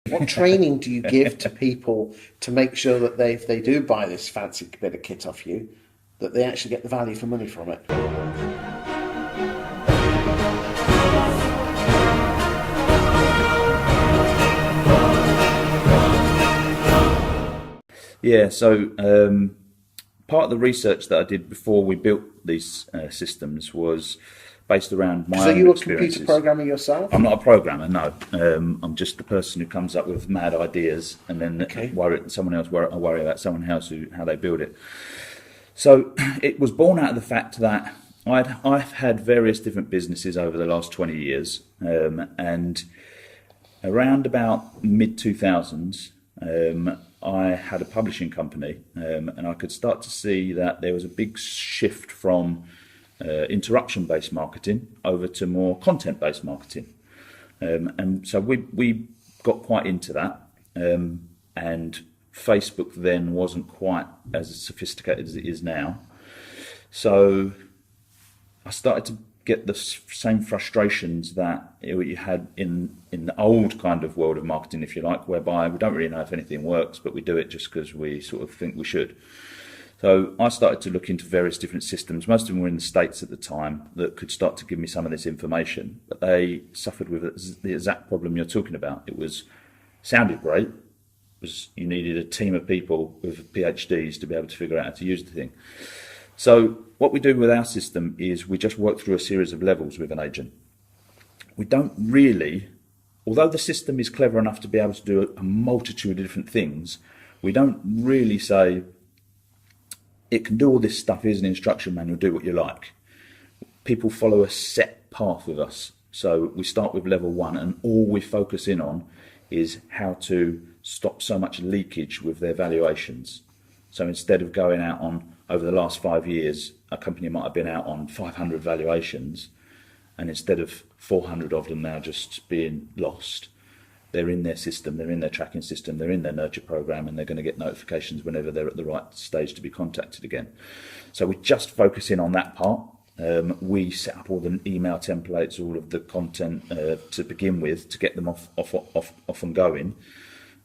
What training do you give to people to make sure that if they do buy this fancy bit of kit off you, that they actually get the value for money from it? Yeah, so part of the research that I did before we built these systems was based around my So own you were experiences. computer programming yourself? I'm not a programmer, no. I'm just the person who comes up with mad ideas and then worry about someone else how they build it. So it was born out of the fact that I've had various different businesses over the last 20 years, and around about mid-2000s, I had a publishing company, and I could start to see that there was a big shift from interruption-based marketing over to more content-based marketing. And so we got quite into that, and Facebook then wasn't quite as sophisticated as it is now. So I started to get the same frustrations that you had in the old kind of world of marketing, if you like, whereby we don't really know if anything works, but we do it just because we sort of think we should. So I started to look into various different systems. Most of them were in the States at the time that could start to give me some of this information, but they suffered with the exact problem you're talking about. It sounded great. You needed a team of people with PhDs to be able to figure out how to use the thing. So what we do with our system is we just work through a series of levels with an agent. We don't really, although the system is clever enough to be able to do a multitude of different things, we don't really say, it can do all this stuff, here's an instruction manual, do what you like. People follow a set path with us. So we start with level 1, and all we focus in on is how to stop so much leakage with their valuations. So instead of going out on, over the last 5 years, a company might have been out on 500 valuations, and instead of 400 of them now just being lost, they're in their system, they're in their tracking system, they're in their nurture program, and they're going to get notifications whenever they're at the right stage to be contacted again. So we just focus in on that part. We set up all the email templates, all of the content to begin with, to get them off and going.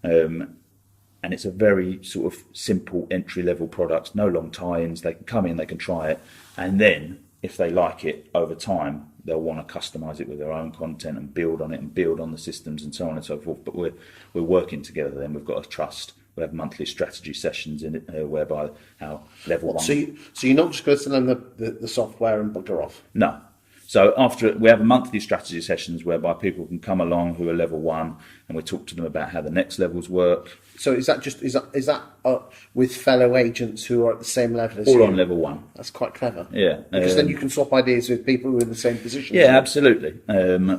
And it's a very sort of simple entry-level product, no long tie-ins. They can come in, they can try it, and then if they like it over time, they'll want to customize it with their own content and build on it and build on the systems and so on and so forth. But we're working together then. We've got a trust. We have monthly strategy sessions in it, whereby our level 1... So you're not just going to send them the software and bugger off? No. So after we have monthly strategy sessions whereby people can come along who are level 1, and we talk to them about how the next levels work. So is that with fellow agents who are at the same level as you? All on level 1. That's quite clever. Yeah. Because then you can swap ideas with people who are in the same position. Yeah, absolutely.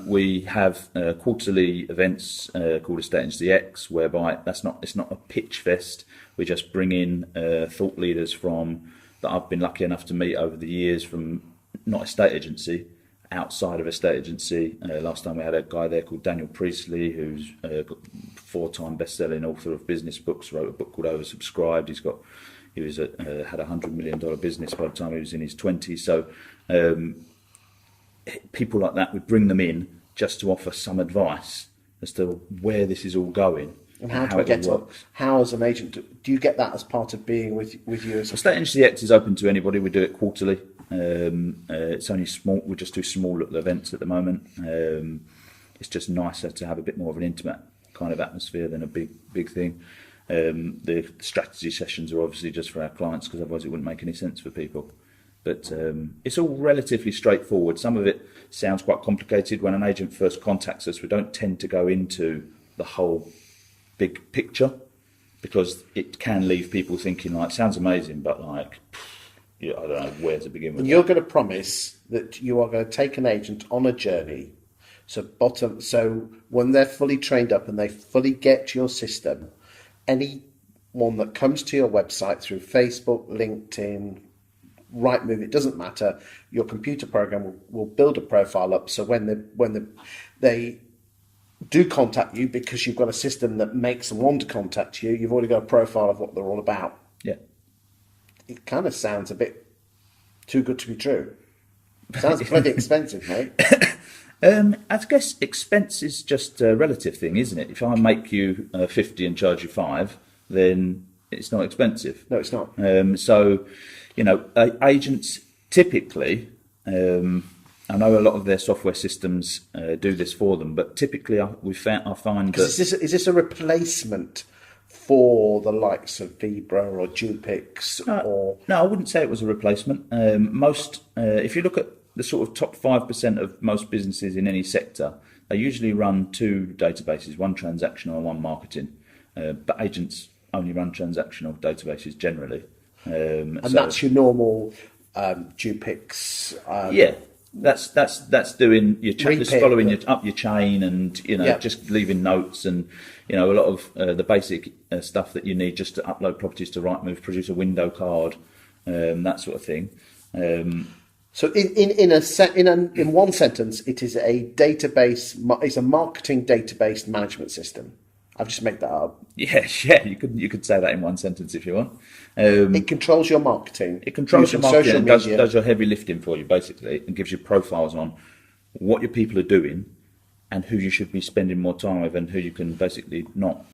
We have quarterly events called Estate Agency X, whereby it's not a pitch fest. We just bring in thought leaders that I've been lucky enough to meet over the years from not estate agency, outside of estate agency. Last time we had a guy there called Daniel Priestley, who's got 4-time best-selling author of business books, wrote a book called Oversubscribed. He had a $100 million business by the time he was in his 20s. So people like that, we bring them in just to offer some advice as to where this is all going. And how as an agent, do you get that as part of being with you? Estate Agency X is open to anybody. We do it quarterly. It's only small. We just do small little events at the moment. It's just nicer to have a bit more of an intimate kind of atmosphere than a big thing. The strategy sessions are obviously just for our clients, because otherwise it wouldn't make any sense for people. But it's all relatively straightforward. Some of it sounds quite complicated. When an agent first contacts us, we don't tend to go into the whole big picture, because it can leave people thinking, like, sounds amazing, but like, I don't know where to begin with. And you're going to promise that you are going to take an agent on a journey. So when they're fully trained up and they fully get your system, anyone that comes to your website through Facebook, LinkedIn, Rightmove, it doesn't matter, your computer program will build a profile up. So when they do contact you, because you've got a system that makes them want to contact you, you've already got a profile of what they're all about. Yeah. It kind of sounds a bit too good to be true. Sounds bloody expensive, mate. I guess expense is just a relative thing, isn't it? If I make you 50 and charge you 5, then it's not expensive. No, it's not. So, agents typically, I know a lot of their software systems do this for them, but typically I find that... Is this a replacement for the likes of Vibra or Dupix? No, I wouldn't say it was a replacement. If you look at the sort of top 5% of most businesses in any sector, they usually run 2 databases, one transactional and one marketing. But agents only run transactional databases generally. That's your normal Dupix. Yeah, that's doing your just following up your chain and just leaving notes and a lot of the basic stuff that you need just to upload properties to Rightmove, produce a window card, that sort of thing. So in one sentence, it is a database. It's a marketing database management system. I've just made that up. Yeah, you could say that in one sentence if you want. It controls your marketing. It controls your marketing and does your heavy lifting for you, basically, and gives you profiles on what your people are doing and who you should be spending more time with and who you can basically not